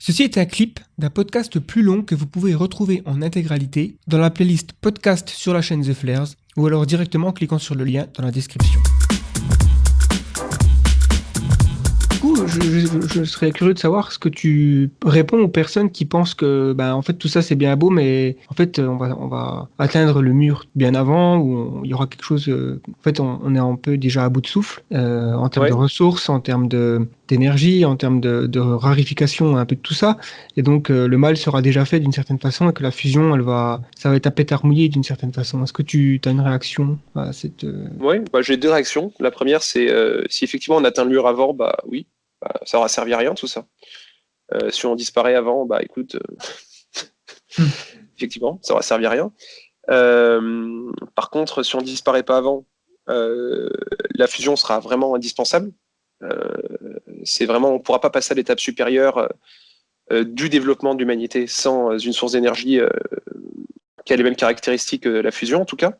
Ceci est un clip d'un podcast plus long que vous pouvez retrouver en intégralité dans la playlist podcast sur la chaîne The Flares ou alors directement en cliquant sur le lien dans la description. Du coup, je serais curieux de savoir ce que tu réponds aux personnes qui pensent que en fait tout ça c'est bien beau, mais en fait on va atteindre le mur bien avant ou il y aura quelque chose. En fait, on est un peu déjà à bout de souffle en termes de Ouais, ressources, en termes d'énergie, en termes de rarification, un peu de tout ça. Et donc le mal sera déjà fait d'une certaine façon et que la fusion, ça va être un pétard mouillé d'une certaine façon. Est-ce que tu as une réaction à cette... ouais, j'ai deux réactions. La première, c'est si effectivement on atteint le mur avant, bah oui, ça aura servi à rien tout ça. Si on disparaît avant, bah écoute, Hmm. effectivement, ça aura servi à rien. Par contre, si on disparaît pas avant, euh, la fusion sera vraiment indispensable. Euh, c'est vraiment, on pourra pas passer à l'étape supérieure du développement de l'humanité sans une source d'énergie qui a les mêmes caractéristiques que la fusion en tout cas.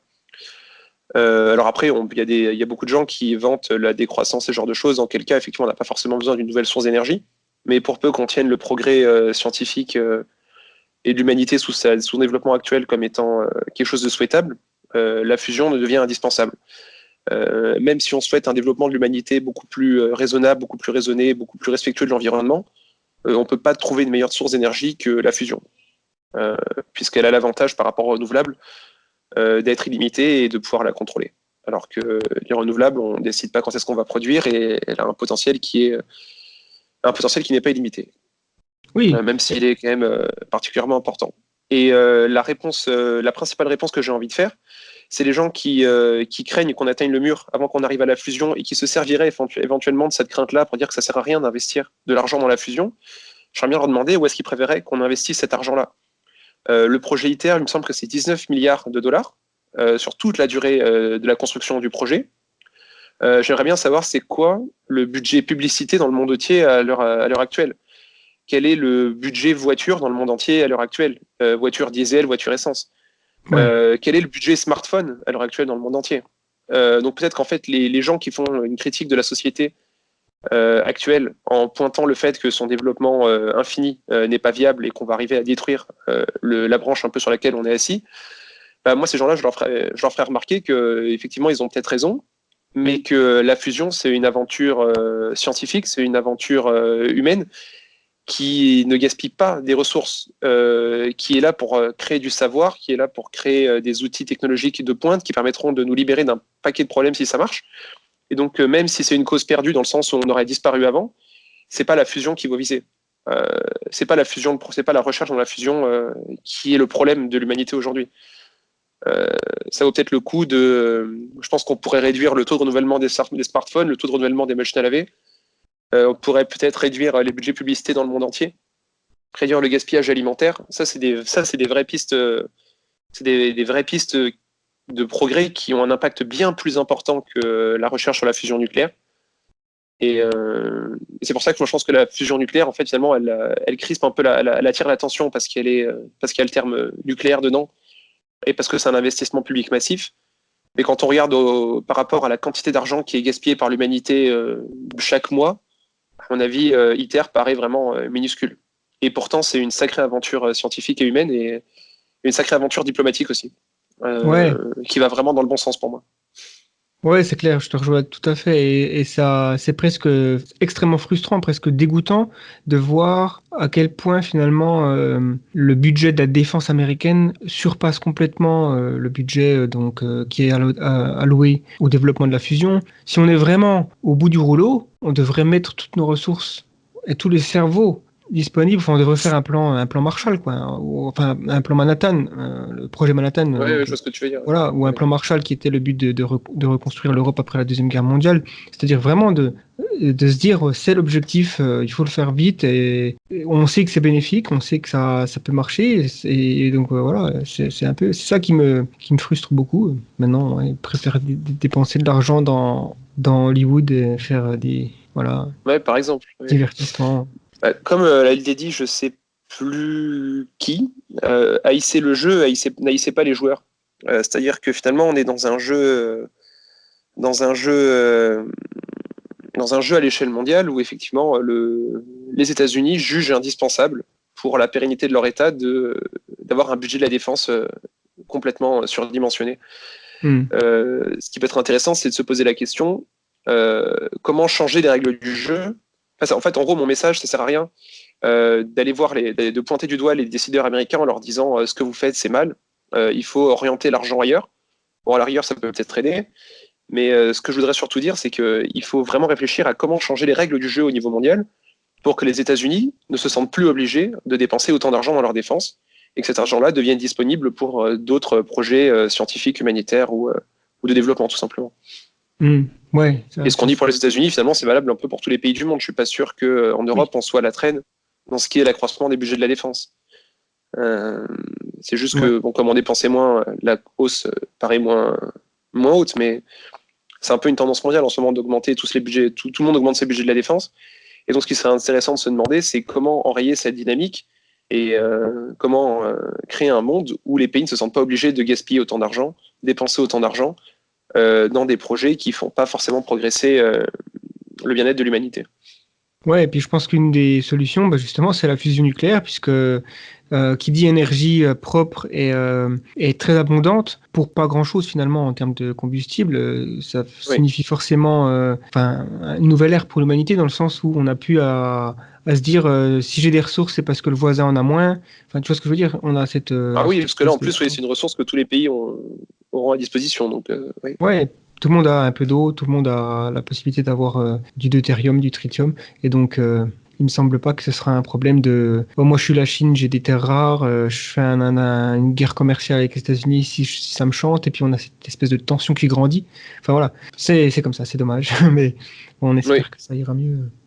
Alors après, il y a beaucoup de gens qui vantent la décroissance et ce genre de choses, dans quel cas, effectivement, on n'a pas forcément besoin d'une nouvelle source d'énergie. Mais pour peu qu'on tienne le progrès scientifique et de l'humanité sous son développement actuel comme étant quelque chose de souhaitable, la fusion devient indispensable. Même si on souhaite un développement de l'humanité beaucoup plus raisonnable, beaucoup plus raisonné, beaucoup plus respectueux de l'environnement, on ne peut pas trouver une meilleure source d'énergie que la fusion, euh, puisqu'elle a l'avantage par rapport aux renouvelables d'être illimitée et de pouvoir la contrôler. Alors que les renouvelables, on ne décide pas quand est-ce qu'on va produire et elle a un potentiel qui n'est pas illimité, Oui. même s'il est quand même particulièrement important. Et la principale réponse que j'ai envie de faire, c'est les gens qui craignent qu'on atteigne le mur avant qu'on arrive à la fusion et qui se serviraient éventuellement de cette crainte-là pour dire que ça sert à rien d'investir de l'argent dans la fusion. J'aimerais bien leur demander où est-ce qu'ils préféraient qu'on investisse cet argent-là. Le projet ITER, il me semble que c'est 19 milliards de dollars sur toute la durée de la construction du projet. J'aimerais bien savoir c'est quoi le budget publicité dans le monde entier à l'heure actuelle. Quel est le budget voiture dans le monde entier à l'heure actuelle, voiture diesel, voiture essence. Ouais. Quel est le budget smartphone à l'heure actuelle dans le monde entier. Donc peut-être qu'en fait les gens qui font une critique de la société actuelle en pointant le fait que son développement infini n'est pas viable et qu'on va arriver à détruire la branche un peu sur laquelle on est assis, bah, moi ces gens-là je leur ferai remarquer qu'effectivement ils ont peut-être raison, mais que la fusion c'est une aventure scientifique, c'est une aventure humaine qui ne gaspille pas des ressources, qui est là pour créer du savoir, qui est là pour créer des outils technologiques de pointe qui permettront de nous libérer d'un paquet de problèmes si ça marche. Et donc, même si c'est une cause perdue dans le sens où on aurait disparu avant, c'est pas la fusion qu'il faut viser. Euh, c'est pas la fusion, c'est pas la recherche dans la fusion qui est le problème de l'humanité aujourd'hui. Euh, Ça vaut peut-être le coup je pense qu'on pourrait réduire le taux de renouvellement des smartphones, le taux de renouvellement des machines à laver. On pourrait peut-être réduire les budgets publicités dans le monde entier, réduire le gaspillage alimentaire. Ça, c'est des vraies pistes, c'est des vraies pistes de progrès qui ont un impact bien plus important que la recherche sur la fusion nucléaire. Et c'est pour ça que moi je pense que la fusion nucléaire, en fait, finalement, elle crispe un peu, elle attire l'attention parce qu'il y a le terme nucléaire dedans et parce que c'est un investissement public massif. Mais quand on regarde par rapport à la quantité d'argent qui est gaspillée par l'humanité chaque mois, à mon avis, ITER paraît vraiment minuscule. Et pourtant, c'est une sacrée aventure scientifique et humaine et une sacrée aventure diplomatique aussi, Ouais. qui va vraiment dans le bon sens pour moi. Ouais, c'est clair, je te rejoins tout à fait. Et ça, c'est presque extrêmement frustrant, presque dégoûtant de voir à quel point finalement le budget de la défense américaine surpasse complètement le budget qui est alloué au développement de la fusion. Si on est vraiment au bout du rouleau, on devrait mettre toutes nos ressources et tous les cerveaux disponibles. Enfin, on devrait faire un plan Marshall, quoi, enfin un plan Manhattan, le projet Manhattan. Ouais, je vois ce que tu veux dire. Voilà, ou un Ouais. plan Marshall qui était le but de reconstruire l'Europe après la Deuxième Guerre mondiale. C'est-à-dire vraiment de se dire, c'est l'objectif, il faut le faire vite, et on sait que c'est bénéfique, on sait que ça peut marcher, et donc voilà, c'est ça qui me frustre beaucoup. Maintenant, ouais, je préfère dépenser de l'argent dans Hollywood et faire voilà, Ouais, par exemple. Ouais. divertissements. Comme l'a dit, je sais plus qui, haïssez le jeu, n'haïssez pas les joueurs. C'est-à-dire que finalement, on est dans un jeu dans un jeu à l'échelle mondiale où effectivement les États-Unis jugent indispensable pour la pérennité de leur État d'avoir un budget de la défense complètement surdimensionné. Ce qui peut être intéressant, c'est de se poser la question comment changer les règles du jeu. Enfin, en fait, en gros, mon message, ça sert à rien d'aller voir de pointer du doigt les décideurs américains en leur disant ce que vous faites, c'est mal. Il faut orienter l'argent ailleurs. Bon, à l'arrière, ça peut peut-être aider. Mais ce que je voudrais surtout dire, c'est qu'il faut vraiment réfléchir à comment changer les règles du jeu au niveau mondial pour que les États-Unis ne se sentent plus obligés de dépenser autant d'argent dans leur défense et que cet argent-là devienne disponible pour d'autres projets scientifiques, humanitaires ou de développement, tout simplement. Ouais, et ce qu'on dit pour les États-Unis, finalement, c'est valable un peu pour tous les pays du monde. Je ne suis pas sûr qu'en Europe, on soit à la traîne dans ce qui est l'accroissement des budgets de la défense. C'est juste que, bon, comme on dépensait moins, la hausse paraît moins haute, mais c'est un peu une tendance mondiale en ce moment d'augmenter tous les budgets. Tout le monde augmente ses budgets de la défense. Et donc, ce qui serait intéressant de se demander, c'est comment enrayer cette dynamique et comment créer un monde où les pays ne se sentent pas obligés de gaspiller autant d'argent, dépenser autant d'argent dans des projets qui ne font pas forcément progresser le bien-être de l'humanité. Ouais, et puis je pense qu'une des solutions, justement, c'est la fusion nucléaire, puisque qui dit énergie propre et très abondante, pour pas grand-chose finalement en termes de combustible, ça signifie forcément une nouvelle ère pour l'humanité, dans le sens où on n'a plus à se dire si j'ai des ressources, c'est parce que le voisin en a moins. Enfin, tu vois ce que je veux dire? On a cette... oui, parce que là, en plus, c'est une ressource que tous les pays auront à disposition. Donc, oui. Ouais. Tout le monde a un peu d'eau, tout le monde a la possibilité d'avoir du deutérium, du tritium, et donc il me semble pas que ce sera un problème de moi je suis la Chine, j'ai des terres rares, je fais une guerre commerciale avec les États-Unis si ça me chante, et puis on a cette espèce de tension qui grandit. Enfin voilà, c'est comme ça, c'est dommage, mais on espère que ça ira mieux.